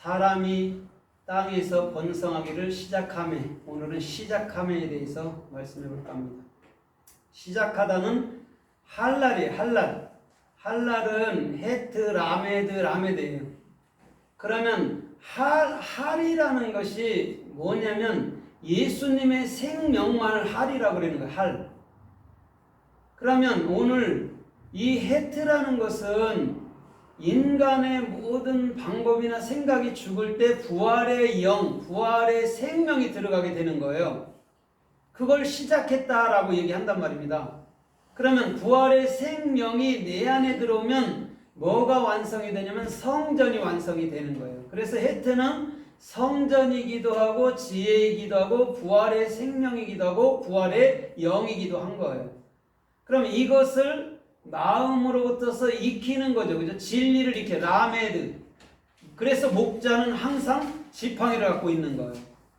사람이 땅에서 번성하기를 시작하매, 오늘은 시작함에 대해서 말씀해 볼까 합니다. 시작하다는 할랄이에요. 할랄. 할랄은 헤트, 라메드, 라메드예요. 그러면 할이라는 것이 뭐냐면 예수님의 생명만을 할이라고 그러는 거예요. 할. 그러면 오늘 이 헤트라는 것은 인간의 모든 방법이나 생각이 죽을 때 부활의 영, 부활의 생명이 들어가게 되는 거예요. 그걸 시작했다라고 얘기한단 말입니다. 그러면 부활의 생명이 내 안에 들어오면 뭐가 완성이 되냐면 성전이 완성이 되는 거예요. 그래서 헤트는 성전이기도 하고 지혜이기도 하고 부활의 생명이기도 하고 부활의 영이기도 한 거예요. 그럼 이것을 마음으로부터서 익히는 거죠. 그죠? 진리를 익혀. 라메드. 그래서 목자는 항상 지팡이를 갖고 있는 거예요.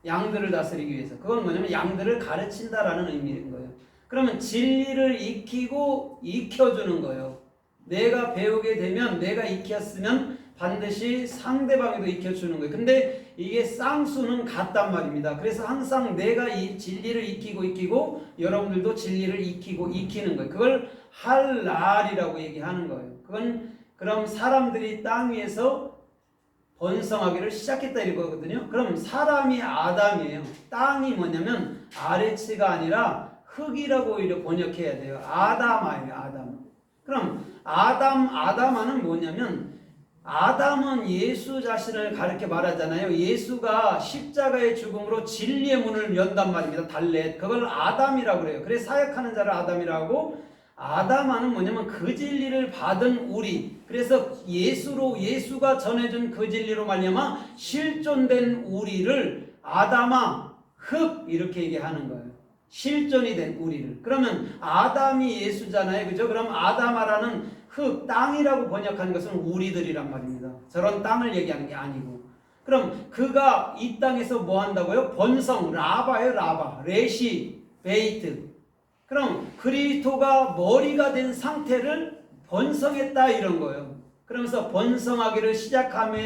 양들을 다스리기 위해서. 그건 뭐냐면 양들을 가르친다라는 의미인 거예요. 그러면 진리를 익히고 익혀주는 거예요. 내가 배우게 되면, 내가 익혔으면 반드시 상대방에도 익혀주는 거예요. 근데 이게 쌍수는 같단 말입니다. 그래서 항상 내가 이 진리를 익히고 여러분들도 진리를 익히고 익히는 거예요. 그걸 할랄이라고 얘기하는 거예요. 그건 그럼 사람들이 땅 위에서 번성하기를 시작했다 이거거든요. 그럼 사람이 아담이에요. 땅이 뭐냐면 아레츠가 아니라 흙이라고 오히려 번역해야 돼요. 아담아예요. 아담. 그럼 아담아는 뭐냐면 아담은 예수 자신을 가르쳐 말하잖아요. 예수가 십자가의 죽음으로 진리의 문을 연단 말입니다. 달렛. 그걸 아담이라고 그래요. 그래서 사역하는 자를 아담이라고 하고, 아담아는 뭐냐면 그 진리를 받은 우리. 그래서 예수가 전해준 그 진리로 말미암아 실존된 우리를 아담아, 흙 이렇게 얘기하는 거예요. 실존이 된 우리를. 그러면 아담이 예수잖아요. 그죠? 그럼 아담아라는 흙, 땅이라고 번역하는 것은 우리들이란 말입니다. 저런 땅을 얘기하는 게 아니고. 그럼 그가 이 땅에서 뭐 한다고요? 번성, 라바예요. 라바. 레시, 베이트. 그럼 그리스도가 머리가 된 상태를 번성했다 이런 거예요. 그러면서 번성하기를 시작하며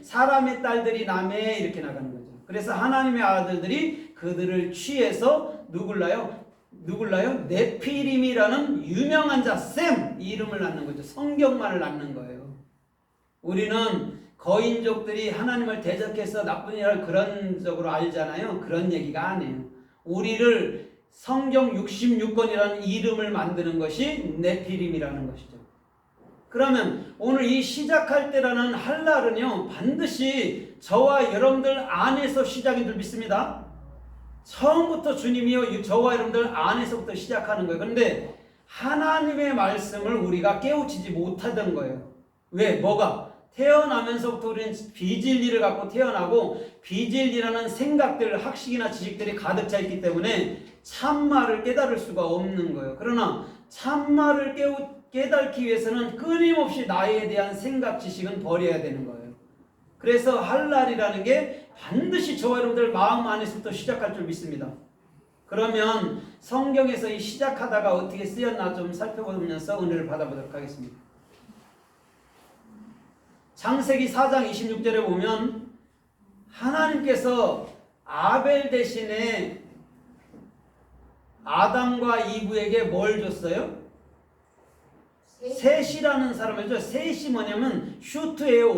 사람의 딸들이 나매 이렇게 나가는 거죠. 그래서 하나님의 아들들이 그들을 취해서 누굴라요? 네피림이라는 유명한 자, 셈 이름을 낳는 거죠. 성경만을 낳는 거예요. 우리는 거인족들이 하나님을 대적해서 나쁜 일을 그런 적으로 알잖아요. 그런 얘기가 아니에요. 우리를 성경 66권이라는 이름을 만드는 것이 네피림이라는 것이죠. 그러면 오늘 이 시작할 때라는 할랄은요, 반드시 저와 여러분들 안에서 시작인 줄 믿습니다. 처음부터 주님이요, 저와 여러분들 안에서부터 시작하는 거예요. 그런데 하나님의 말씀을 우리가 깨우치지 못하던 거예요. 왜? 뭐가? 태어나면서부터 우리는 비진리를 갖고 태어나고 비진리라는 생각들, 학식이나 지식들이 가득 차 있기 때문에 참말을 깨달을 수가 없는 거예요. 그러나 참말을 깨닫기 위해서는 끊임없이 나에 대한 생각, 지식은 버려야 되는 거예요. 그래서 할랄이라는 게 반드시 저와 여러분들 마음 안에서부터 시작할 줄 믿습니다. 그러면 성경에서 이 시작하다가 어떻게 쓰였나 좀 살펴보면서 은혜를 받아보도록 하겠습니다. 창세기 4장 26절에 보면 하나님께서 아벨 대신에 아담과 이브에게 뭘 줬어요? 셋이라는 사람을 줘. 셋이 뭐냐면 슈트예요.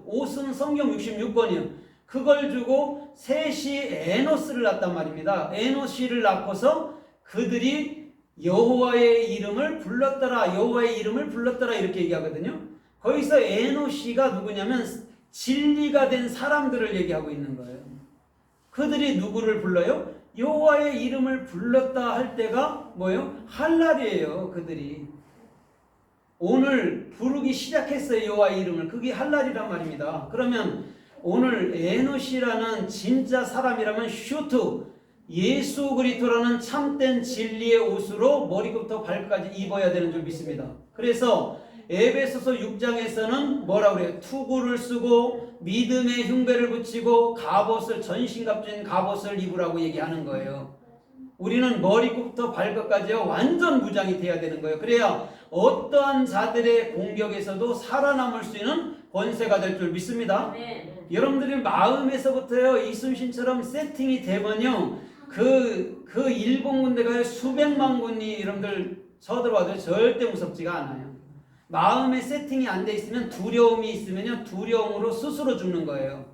옷은 성경 66권이요. 그걸 주고 셋이 에노스를 낳았단 말입니다. 에노시를 낳고서 그들이 여호와의 이름을 불렀더라. 여호와의 이름을 불렀더라 이렇게 얘기하거든요. 거기서 에노시가 누구냐면 진리가 된 사람들을 얘기하고 있는 거예요. 그들이 누구를 불러요? 여호와의 이름을 불렀다 할 때가 뭐예요? 할랄이에요. 그들이 오늘 부르기 시작했어요. 여호와의 이름을. 그게 할랄이란 말입니다. 그러면 오늘 에노시라는 진짜 사람이라면 슈트, 예수 그리스도라는 참된 진리의 옷으로 머리부터 발끝까지 입어야 되는 줄 믿습니다. 그래서 에베소서 6장에서는 뭐라고 그래요? 투구를 쓰고 믿음의 흉배를 붙이고 갑옷을, 전신갑주인 갑옷을 입으라고 얘기하는 거예요. 우리는 머리부터 발끝까지요 완전 무장이 돼야 되는 거예요. 그래야 어떠한 자들의 공격에서도 살아남을 수 있는 권세가 될 줄 믿습니다. 아멘. 여러분들이 마음에서부터요 이순신처럼 세팅이 되면요 그 일본 군대가 수백만 군이 여러분들 쳐들어와도 절대 무섭지가 않아요. 마음의 세팅이 안 돼 있으면 두려움이 있으면요 두려움으로 스스로 죽는 거예요.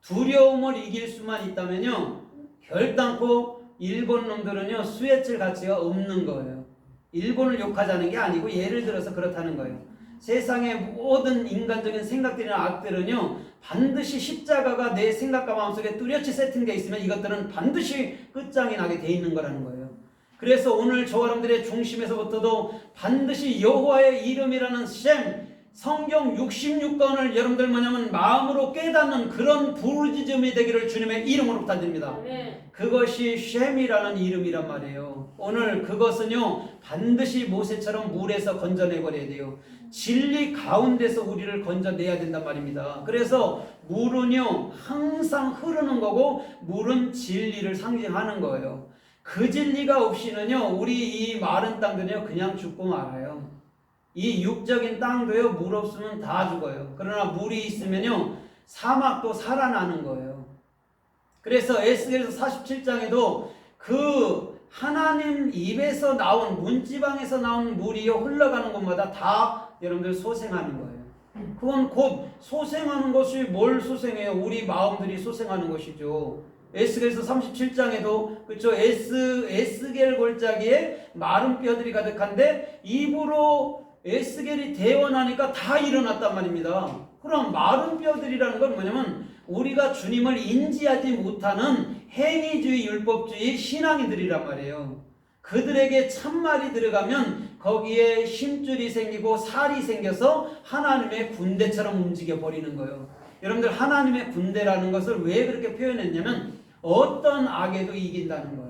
두려움을 이길 수만 있다면요 결단코 일본 놈들은요 수혜칠 가치가 없는 거예요. 일본을 욕하자는 게 아니고 예를 들어서 그렇다는 거예요. 세상의 모든 인간적인 생각들이나 악들은요 반드시 십자가가 내 생각과 마음속에 뚜렷이 세팅되어 있으면 이것들은 반드시 끝장이 나게 돼 있는 거라는 거예요. 그래서 오늘 저와 여러분들의 중심에서부터도 반드시 여호와의 이름이라는 셈 성경 66권을 여러분들 뭐냐면 마음으로 깨닫는 그런 부르짖음이 되기를 주님의 이름으로 부탁드립니다. 그것이 셈이라는 이름이란 말이에요. 오늘 그것은요 반드시 모세처럼 물에서 건져내버려야 돼요. 진리 가운데서 우리를 건져내야 된단 말입니다. 그래서 물은요 항상 흐르는 거고 물은 진리를 상징하는 거예요. 그 진리가 없이는요 우리 이 마른 땅들은요 그냥 죽고 말아요. 이 육적인 땅도요 물 없으면 다 죽어요. 그러나 물이 있으면요 사막도 살아나는 거예요. 그래서 에스겔서 47장에도 그 하나님 입에서 나온 문지방에서 나온 물이 흘러가는 곳마다 다 여러분들 소생하는 거예요. 그건 곧 소생하는 것이 뭘 소생해요? 우리 마음들이 소생하는 것이죠. 에스겔서 37장에도 그렇죠. 에스겔 골짜기에 마른 뼈들이 가득한데 입으로 에스겔이 대원하니까 다 일어났단 말입니다. 그럼 마른 뼈들이라는 건 뭐냐면 우리가 주님을 인지하지 못하는 행위주의, 율법주의 신앙인들이란 말이에요. 그들에게 참말이 들어가면 거기에 힘줄이 생기고 살이 생겨서 하나님의 군대처럼 움직여 버리는 거예요. 여러분들 하나님의 군대라는 것을 왜 그렇게 표현했냐면 어떤 악에도 이긴다는 거예요.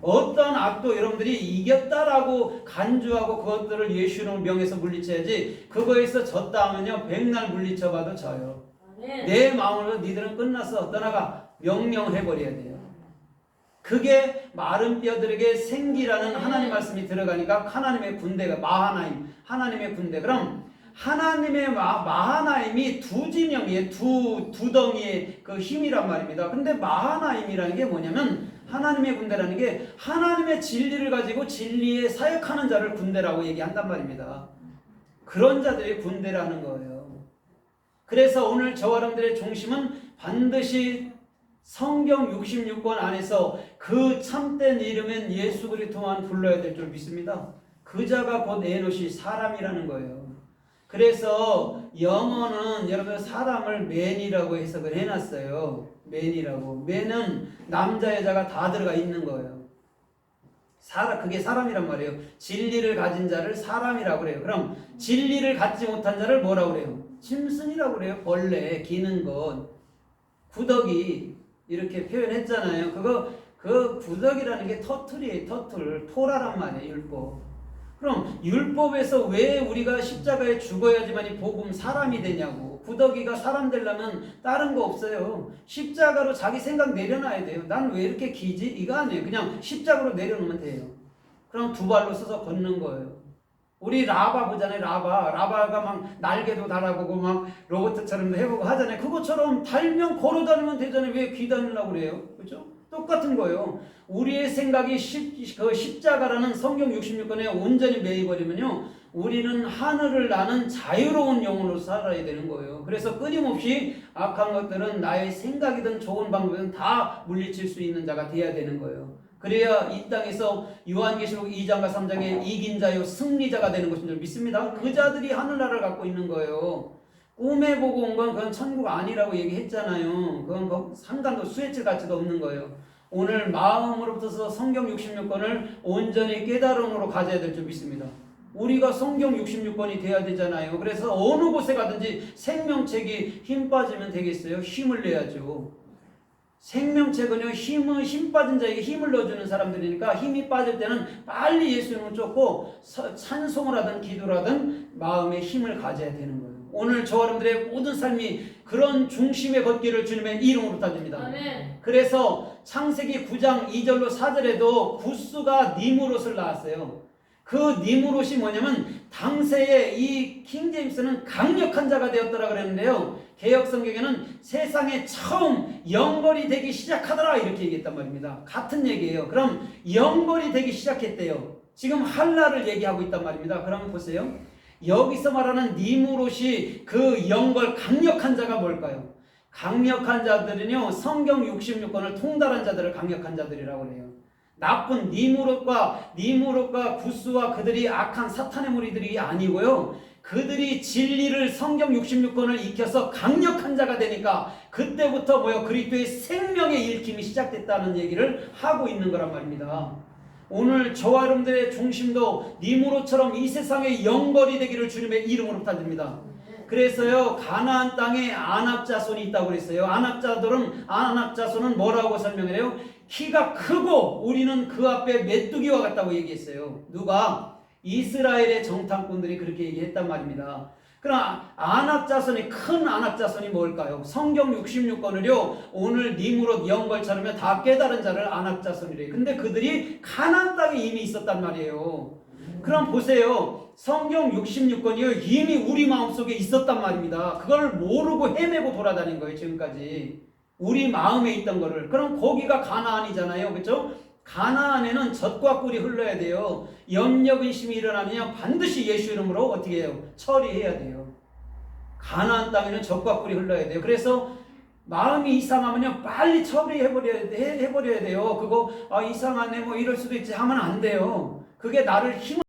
어떤 악도 여러분들이 이겼다라고 간주하고 그것들을 예수의 명에서 물리쳐야지 그거에서 졌다 하면요 백날 물리쳐봐도 져요. 내 마음으로 니들은 끝났어 떠나가 명령해버려야 돼요. 그게 마른 뼈들에게 생기라는 하나님 말씀이 들어가니까 하나님의 군대가 마하나임 하나님의 군대. 그럼 하나님의 마하나임이 두 진영이에요. 두 덩이의 그 힘이란 말입니다. 근데 마하나임이라는 게 뭐냐면 하나님의 군대라는 게 하나님의 진리를 가지고 진리에 사역하는 자를 군대라고 얘기한단 말입니다. 그런 자들이 군대라는 거예요. 그래서 오늘 저와 여러분들의 중심은 반드시 성경 66권 안에서 그 참된 이름은 예수 그리스도만 불러야 될 줄 믿습니다. 그 자가 곧 에노시 사람이라는 거예요. 그래서 영어는 여러분 사람을 맨이라고 해석을 해놨어요. 맨이라고. 맨은 남자 여자가 다 들어가 있는 거예요. 그게 사람이란 말이에요. 진리를 가진 자를 사람이라고 그래요. 그럼 진리를 갖지 못한 자를 뭐라고 그래요? 짐승이라고 그래요. 벌레, 기는 것, 구더기 이렇게 표현했잖아요. 그 구더기라는 게 터틀이에요. 터틀, 토라란 말이에요. 율법. 그럼 율법에서 왜 우리가 십자가에 죽어야지만이 복음 사람이 되냐고. 구더기가 사람 되려면 다른 거 없어요. 십자가로 자기 생각 내려놔야 돼요. 난 왜 이렇게 기지? 이거 아니에요. 그냥 십자가로 내려놓으면 돼요. 그럼 두 발로 서서 걷는 거예요. 우리 라바 보잖아요. 라바가 막 날개도 달아보고 막 로봇처럼도 해보고 하잖아요. 그것처럼 달면 걸어다니면 되잖아요. 왜 기다리려고 그래요? 그렇죠? 똑같은 거예요. 우리의 생각이 십자가라는 성경 66권에 온전히 매이버리면요 우리는 하늘을 나는 자유로운 영혼으로 살아야 되는 거예요. 그래서 끊임없이 악한 것들은 나의 생각이든 좋은 방법이든 다 물리칠 수 있는 자가 돼야 되는 거예요. 그래야 이 땅에서 요한계시록 2장과 3장에 이긴 자요 승리자가 되는 것인 줄 믿습니다. 그 자들이 하늘나라를 갖고 있는 거예요. 꿈에 보고 온 건 그건 천국 아니라고 얘기했잖아요. 그건 상관도 수혜칠 가치도 없는 거예요. 오늘 마음으로부터 성경 66권을 온전히 깨달음으로 가져야 될 줄 믿습니다. 우리가 성경 66권이 돼야 되잖아요. 그래서 어느 곳에 가든지 생명책이 힘 빠지면 되겠어요? 힘을 내야죠. 생명책은요 힘 빠진 자에게 힘을 넣어주는 사람들이니까 힘이 빠질 때는 빨리 예수님을 쫓고 찬송을 하든 기도를 하든 마음에 힘을 가져야 되는 거예요. 오늘 저와 여러분들의 모든 삶이 그런 중심의 걷기를 주님의 이름으로 부탁드립니다. 그래서 창세기 9장 2절로 4절에도 구스가 니무롯을 낳았어요. 그 니무롯이 뭐냐면 당시에 이 킹제임스는 강력한 자가 되었더라 그랬는데요. 개역 성경에는 세상에 처음 영벌이 되기 시작하더라 이렇게 얘기했단 말입니다. 같은 얘기예요. 그럼 영벌이 되기 시작했대요. 지금 한라를 얘기하고 있단 말입니다. 그러면 보세요. 여기서 말하는 니무롯이 그 영벌 강력한 자가 뭘까요? 강력한 자들은요, 성경 66권을 통달한 자들을 강력한 자들이라고 해요. 나쁜 니무롯과 구스와 그들이 악한 사탄의 무리들이 아니고요. 그들이 진리를 성경 66권을 익혀서 강력한 자가 되니까 그때부터 그리스도의 생명의 일킴이 시작됐다는 얘기를 하고 있는 거란 말입니다. 오늘 저와 여러분들의 중심도 니무롯처럼 이 세상의 영벌이 되기를 주님의 이름으로 부탁드립니다. 그래서요, 가나안 땅에 안압자손이 있다고 그랬어요. 안압자손은 뭐라고 설명해요? 키가 크고 우리는 그 앞에 메뚜기와 같다고 얘기했어요. 누가? 이스라엘의 정탐꾼들이 그렇게 얘기했단 말입니다. 그러나 안압자손이, 큰 안압자손이 뭘까요? 성경 66권을요 오늘 니무롯 영벌처럼 다 깨달은 자를 안압자손이래요. 근데 그들이 가나안 땅에 이미 있었단 말이에요. 그럼 보세요. 성경 66권이요 이미 우리 마음속에 있었단 말입니다. 그걸 모르고 헤매고 돌아다닌 거예요. 지금까지 우리 마음에 있던 거를. 그럼 거기가 가나안이잖아요. 그렇죠? 가나안에는 젖과 꿀이 흘러야 돼요. 염려근심이 일어나면 반드시 예수 이름으로 어떻게 해요? 처리해야 돼요. 가나안 땅에는 젖과 꿀이 흘러야 돼요. 그래서 마음이 이상하면요 빨리 처리해버려야 돼요. 그거 이상하네 이럴 수도 있지 하면 안 돼요. 그게 나를 힘